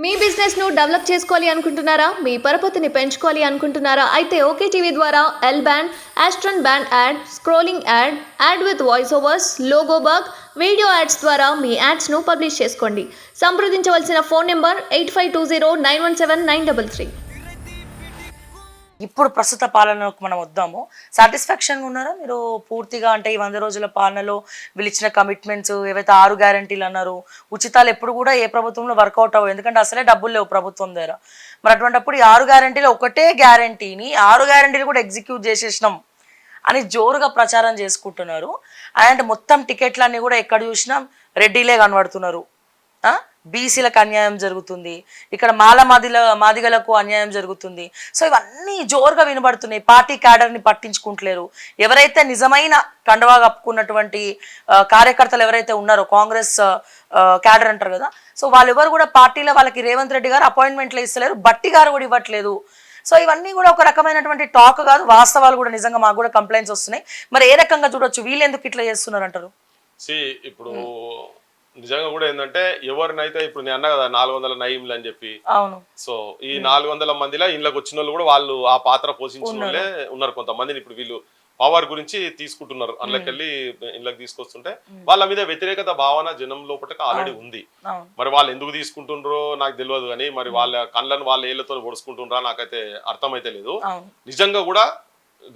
మీ business ను develop చేసుకోవాలి అనుకుంటున్నారా? మీ పరపతిని పెంచుకోవాలి అనుకుంటున్నారా? అయితే ఓకే టీవీ ద్వారా L band, aston band ad, scrolling ad, ad with voice overs, logo bug, video ads ద్వారా మీ యాడ్స్ ను పబ్లిష్ చేసుకోండి. సంప్రదించవలసిన ఫోన్ నెంబర్ 8520917933. ఇప్పుడు ప్రస్తుత పాలనకు మనం వద్దాము. సాటిస్ఫాక్షన్గా ఉన్నారా మీరు పూర్తిగా? అంటే ఈ 100 రోజుల పాలనలో వీళ్ళు ఇచ్చిన కమిట్మెంట్స్ ఏవైతే 6 గ్యారంటీలు అన్నారు, ఉచితాలు ఎప్పుడు కూడా ఏ ప్రభుత్వంలో వర్కౌట్ అవ్వవు, ఎందుకంటే అసలే డబ్బులు లేవు ప్రభుత్వం దగ్గర. మరి అటువంటిప్పుడు ఈ 6 గ్యారంటీలు ఒకటే గ్యారంటీని 6 గ్యారంటీలు కూడా ఎగ్జిక్యూట్ చేసేసినాం అని జోరుగా ప్రచారం చేసుకుంటున్నారు. అండ్ మొత్తం టికెట్లన్నీ కూడా ఎక్కడ చూసినా రెడ్డిలే కనబడుతున్నారు. బీసీలకు అన్యాయం జరుగుతుంది, ఇక్కడ మాదిగలకు అన్యాయం జరుగుతుంది. సో ఇవన్నీ జోరుగా వినబడుతున్నాయి. పార్టీ క్యాడర్ని పట్టించుకుంటలేరు. ఎవరైతే నిజమైన కండవా కప్పుకున్నటువంటి కార్యకర్తలు ఎవరైతే ఉన్నారో, కాంగ్రెస్ క్యాడర్ అంటారు కదా, సో వాళ్ళెవరు కూడా పార్టీలో వాళ్ళకి రేవంత్ రెడ్డి గారు అపాయింట్మెంట్లు ఇస్తలేరు, బట్టి గారు కూడా ఇవ్వట్లేదు. సో ఇవన్నీ కూడా ఒక రకమైనటువంటి టాక్ కాదు, వాస్తవాలు కూడా. నిజంగా మాకు కూడా కంప్లైంట్స్ వస్తున్నాయి. మరి ఏ రకంగా చూడొచ్చు, వీళ్ళు ఎందుకు ఇట్లా చేస్తున్నారు అంటారు? ఇప్పుడు నిజంగా కూడా ఏంటంటే ఎవరినైతే ఇప్పుడు నేను అన్నా కదా 400 నయీంలు అని చెప్పి, అవును. సో ఈ 400 మందిలో ఇళ్ళకి వచ్చిన వాళ్ళు కూడా వాళ్ళు ఆ పాత్ర పోషించిన వాళ్ళే ఉన్నారు. కొంతమందిని ఇప్పుడు వీళ్ళు పవర్ గురించి తీసుకుంటున్నారు, అందులోకెళ్ళి ఇళ్ళకి తీసుకొస్తుంటే వాళ్ళ మీద వ్యతిరేకత భావన జనం లోపల ఆల్రెడీ ఉంది. మరి వాళ్ళు ఎందుకు తీసుకుంటుండ్రో నాకు తెలియదు, కానీ మరి వాళ్ళ కళ్ళను వాళ్ళ ఏళ్లతో పొడుచుకుంటుండ్రా నాకైతే అర్థమైతే లేదు. నిజంగా కూడా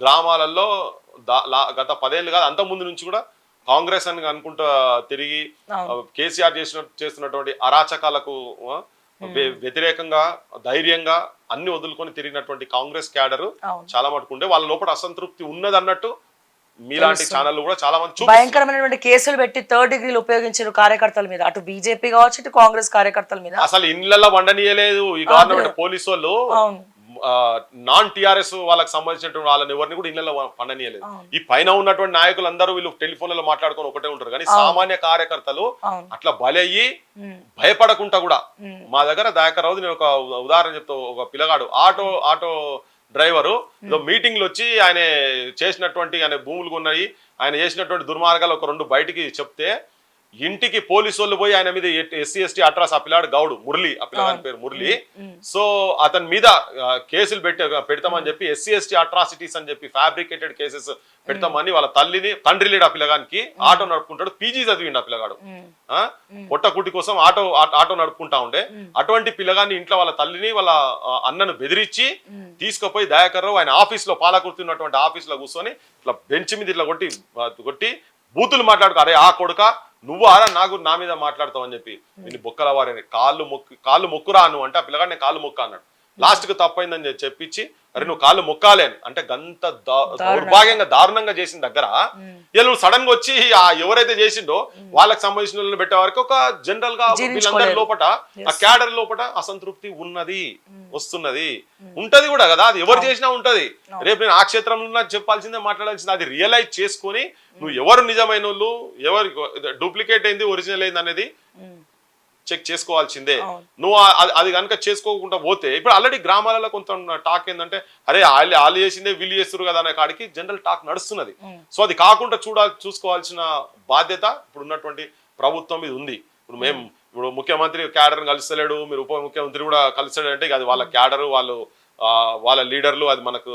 గ్రామాలలో గత 10 ఏళ్ళు కాదు, అంత ముందు నుంచి కూడా కాంగ్రెస్ అని అనుకుంటా తిరిగి కేసీఆర్ చేస్తున్నటువంటి అరాచకాలకు వ్యతిరేకంగా ధైర్యంగా అన్ని వదులుకొని తిరిగినటువంటి కాంగ్రెస్ క్యాడర్ చాలా మటుకు ఉండే. వాళ్ళ లోపల అసంతృప్తి ఉన్నది అన్నట్టు మీలాంటి ఛానల్ కూడా చాలా మంది భయంకరమైనటువంటి కేసులు పెట్టి 3rd డిగ్రీలు ఉపయోగించారు కార్యకర్తల మీద, అటు బీజేపీ కావచ్చు ఇటు కాంగ్రెస్ కార్యకర్తల మీద. అసలు ఇళ్లలో వండనీయలేదు ఈ గవర్నమెంట్. పోలీసు వాళ్ళు నాన్ టిఆర్ఎస్ వాళ్ళకి సంబంధించినటువంటి వాళ్ళని ఎవరిని కూడా ఇళ్లలో పండనీయలేదు. ఈ పైన ఉన్నటువంటి నాయకులందరూ వీళ్ళు టెలిఫోన్లలో మాట్లాడుకొని ఒకటే ఉంటారు, కానీ సామాన్య కార్యకర్తలు అట్లా బలయ్యి భయపడకుండా కూడా. మా దగ్గర దయాకర్ రావు, నేను ఒక ఉదాహరణ చెప్తా. ఒక పిల్లగాడు ఆటో డ్రైవరు మీటింగ్లు వచ్చి ఆయన చేసినటువంటి, ఆయన భూములు ఉన్నాయి, ఆయన చేసినటువంటి దుర్మార్గాలు ఒక 2 బయటికి చెప్తే ఇంటికి పోలీసు వాళ్ళు పోయి ఆయన మీద ఎస్సీ ఎస్టీ అట్రాస్, ఆ పిల్లాడు గౌడు మురళి, ఆ పిల్లగాని పేరు మురళి, సో అతని మీద కేసులు పెడతామని చెప్పి ఎస్సీ ఎస్టీ అట్రాసిటీస్ అని చెప్పి ఫ్యాబ్రికేటెడ్ కేసెస్ పెడతామని వాళ్ళ తండ్రి లేడు ఆ పిల్లగానికి. ఆటో నడుపుకుంటాడు, పీజీ చదివిండు ఆ పిల్లగాడు, పొట్టకుటి కోసం ఆటో నడుపుకుంటా ఉండే. అటువంటి పిల్లగాన్ని ఇంట్లో వాళ్ళ తల్లిని వాళ్ళ అన్నను బెదిరించి తీసుకుపోయి దయాకర్ రావు ఆయన ఆఫీస్ లో, పాలకుర్తున్నటువంటి ఆఫీస్ లో కూర్చొని ఇట్లా బెంచ్ మీద ఇట్లా కొట్టి బూతులు మాట్లాడుకో, అరే ఆ కొడుక నువ్వు ఆరా నా మీద మాట్లాడతావు అని చెప్పి నేను బొక్కల వారిని కాళ్ళు మొక్కురా నువ్వు అంటే, ఆ పిల్లగాడు నేను కాళ్ళు మొక్క అన్నాడు. లాస్ట్ కు తప్పైందని చెప్పించి, అరే నువ్వు కాళ్ళు మొక్కాలే అంటే గంత దౌర్భాగ్యంగా దారుణంగా చేసిన దగ్గర ఇలా నువ్వు సడన్ గా వచ్చి ఎవరైతే చేసిండో వాళ్ళకి సంబంధించిన వాళ్ళని పెట్టే వరకు ఒక జనరల్ గా వీళ్ళందరి లోపల ఆ క్యాడర్ లోపల అసంతృప్తి ఉన్నది, వస్తున్నది, ఉంటది కూడా కదా. అది ఎవరు చేసినా ఉంటది. రేపు నేను ఆ క్షేత్రంలో చెప్పాల్సిందే, మాట్లాడాల్సిందే. అది రియలైజ్ చేసుకొని నువ్వు ఎవరు నిజమైన వాళ్ళు, ఎవరు డూప్లికేట్ అయింది, ఒరిజినల్ అయింది అనేది చెక్ చేసుకోవాల్సిందే. నువ్వు అది కనుక చేసుకోకుండా పోతే, ఇప్పుడు ఆల్రెడీ గ్రామాలలో కొంత టాక్ ఏంటంటే, అరే వాళ్ళు చేసిందే వీళ్ళు చేస్తారు కదా అనే కాడికి జనరల్ టాక్ నడుస్తున్నది. సో అది కాకుండా చూసుకోవాల్సిన బాధ్యత ఇప్పుడు ఉన్నటువంటి ప్రభుత్వం మీద ఉంది. ఇప్పుడు ముఖ్యమంత్రి క్యాడర్ కలుస్తలేడు, మీరు ఉప ముఖ్యమంత్రి కూడా కలుస్తాడు అంటే అది వాళ్ళ క్యాడరు, వాళ్ళ లీడర్లు, అది మనకు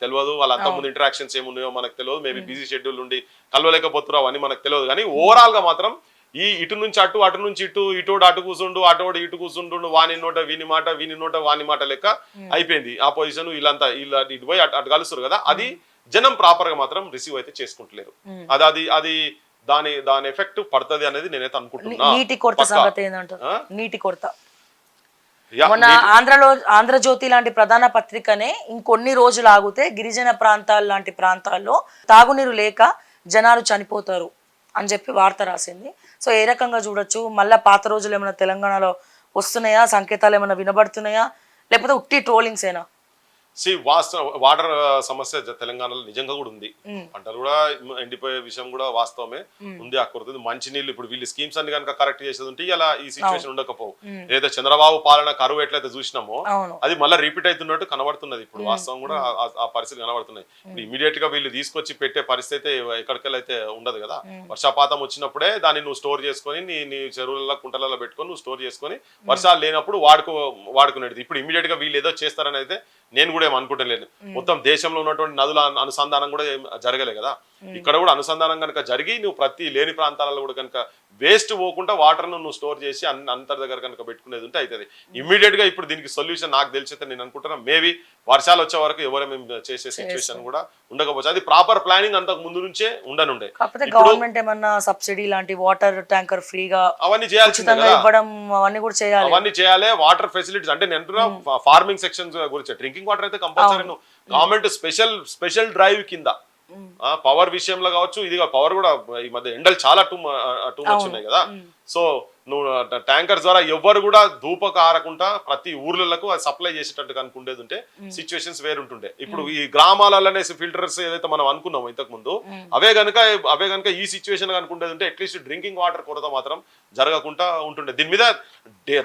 తెలియదు. వాళ్ళ అంతకుముందు ఇంటరాక్షన్స్ ఏమున్నాయో మనకు తెలియదు. మేబీ బిజీ షెడ్యూల్ ఉండి కలవలేకపోతున్నారు, అవన్నీ మనకు తెలియదు. కానీ ఓవరాల్ గా మాత్రం ఈ ఇటు నుంచి అటు, అటు నుంచి ఇటోడు అటు కూర్చుండు, అటోడు ఇటు కూర్చుండు, వాని నోట వీని మాట, వీని నోట వాని మాట లెక్క అయిపోయింది ఆ పొజిషన్. వీళ్ళంతా ఇటు పోయి అటు కలుస్తారు కదా, అది జనం ప్రాపర్ గా మాత్రం రిసీవ్ అయితే చేసుకుంటలేరు. అది దాని ఎఫెక్ట్ పడుతుంది అనేది నేనైతే అనుకుంటున్నా. నీటి కొరత సంగతి ఏంటంటారు? నీటి కొరత మొన్న ఆంధ్రజ్యోతి లాంటి ప్రధాన పత్రికనే ఇంకొన్ని రోజులు ఆగితే గిరిజన ప్రాంతాలు లాంటి ప్రాంతాల్లో తాగునీరు లేక జనాలు చనిపోతారు అని చెప్పి వార్త రాసింది. సో ఏ రకంగా చూడొచ్చు? మళ్ళీ పాత రోజులు ఏమైనా తెలంగాణలో వస్తున్నాయా? సంకేతాలు ఏమైనా వినబడుతున్నాయా? లేకపోతే ఉట్టి ట్రోలింగ్స్ ఏనా? వాటర్ సమస్య తెలంగాణలో నిజంగా కూడా ఉంది. పంటలు కూడా ఎండిపోయే విషయం కూడా వాస్తవమే ఉంది. ఆ కొరత మంచి నీళ్ళు ఇప్పుడు వీళ్ళు స్కీమ్స్ అన్ని కనుక కరెక్ట్ చేసేది ఉంటే ఇలా ఈ సిచ్యువేషన్ ఉండకపోవు. ఏదైతే చంద్రబాబు పాలన కరువు ఎట్లయితే చూసినామో అది మళ్ళీ రిపీట్ అవుతున్నట్టు కనబడుతున్నది. ఇప్పుడు వాస్తవం కూడా ఆ పరిస్థితి కనబడుతున్నాయి. ఇప్పుడు ఇమీడియట్ గా వీళ్ళు తీసుకొచ్చి పెట్టే పరిస్థితి ఎక్కడికెళ్ళైతే ఉండదు కదా. వర్షాపాతం వచ్చినప్పుడే దాన్ని నువ్వు స్టోర్ చేసుకొని నీ చెరువులలో కుంటలలో పెట్టుకొని నువ్వు స్టోర్ చేసుకొని వర్షాలు లేనప్పుడు వాడుకునేది. ఇప్పుడు ఇమీడియట్ గా వీళ్ళు ఏదో చేస్తారని అయితే నేను కూడా ఏం అనుకుంటలేదు. మొత్తం దేశంలో ఉన్నటువంటి నదుల అనుసంధానం కూడా జరగలే కదా. ఇక్కడ కూడా అనుసంధానం కనుక జరిగి నువ్వు ప్రతి లేని ప్రాంతాలలో కూడా కనుక వేస్ట్ పోకుండా వాటర్ నువ్వు స్టోర్ చేసి అంతర్ దగ్గర కనుక పెట్టుకునేది ఉంటే అవుతుంది. ఇమ్మీడియట్ గా ఇప్పుడు దీనికి సొల్యూషన్ నాకు తెలిసితే నేను అనుకుంటున్నా మేబీ వర్షాలు వచ్చే వరకు ఎవరేమేం చేసే సిచ్యువేషన్ కూడా ఉండకపోవచ్చు. అది ప్రాపర్ ప్లానింగ్ అంతకు ముందు నుంచే ఉండనుండే. గవర్నమెంట్ ఏమన్నా సబ్సిడీ లాంటి వాటర్ ట్యాంకర్ ఫ్రీగా అవన్నీ చేయాల్సిందే ఇవ్వడం అవన్నీ కూడా చేయాలి. అవన్నీ చేయాలి. వాటర్ ఫెసిలిటీస్ అంటే నేను ఫార్మింగ్ సెక్షన్స్ గురించి డ్రింకింగ్ వాటర్ అయితే కంపల్సరీ గవర్నమెంట్ స్పెషల్ డ్రైవ్ కింద పవర్ విషయంలో కావచ్చు. ఇది పవర్ కూడా ఈ మధ్య ఎండలు చాలా టూ మచ్ ఉన్నాయి కదా. సో నువ్వు ట్యాంకర్స్ ద్వారా ఎవ్వరు కూడా ధూపకు ఆరకుండా ప్రతి ఊర్లకు అది సప్లై చేసేటట్టు అనుకుండేది ఉంటే సిచ్యువేషన్స్ వేరుంటుండే. ఇప్పుడు ఈ గ్రామాలలోనే ఫిల్టర్స్ ఏదైతే మనం అనుకున్నామో ఇంతకు ముందు అవే గనుక ఈ సిచ్యువేషన్ అనుకుంటేది ఉంటే అట్లీస్ట్ డ్రింకింగ్ వాటర్ కొరత మాత్రం జరగకుండా ఉంటుండే. దీని మీద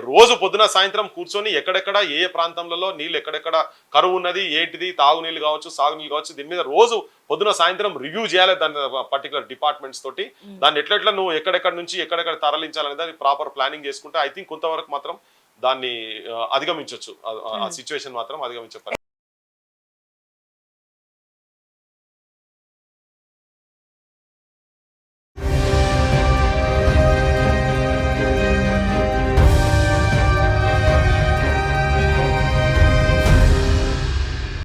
రోజు పొద్దున సాయంత్రం కూర్చొని ఎక్కడెక్కడ ఏ ప్రాంతంలో నీళ్ళు ఎక్కడెక్కడ కరువు ఉన్నది ఏంటిది తాగునీళ్ళు కావచ్చు సాగునీళ్ళు కావచ్చు దీని మీద రోజు పొద్దున సాయంత్రం రివ్యూ చేయాలి. దాని పర్టికులర్ డిపార్ట్మెంట్స్ తోటి దాన్ని ఎట్లెట్లా నువ్వు ఎక్కడెక్కడ నుంచి ఎక్కడెక్కడ తరలించాలనే దాన్ని ప్రాపర్ ప్లానింగ్ చేసుకుంటే ఐ థింక్ కొంతవరకు మాత్రం దాన్ని అధిగమించవచ్చు. ఆ సిచ్యువేషన్ మాత్రం అధిగమించే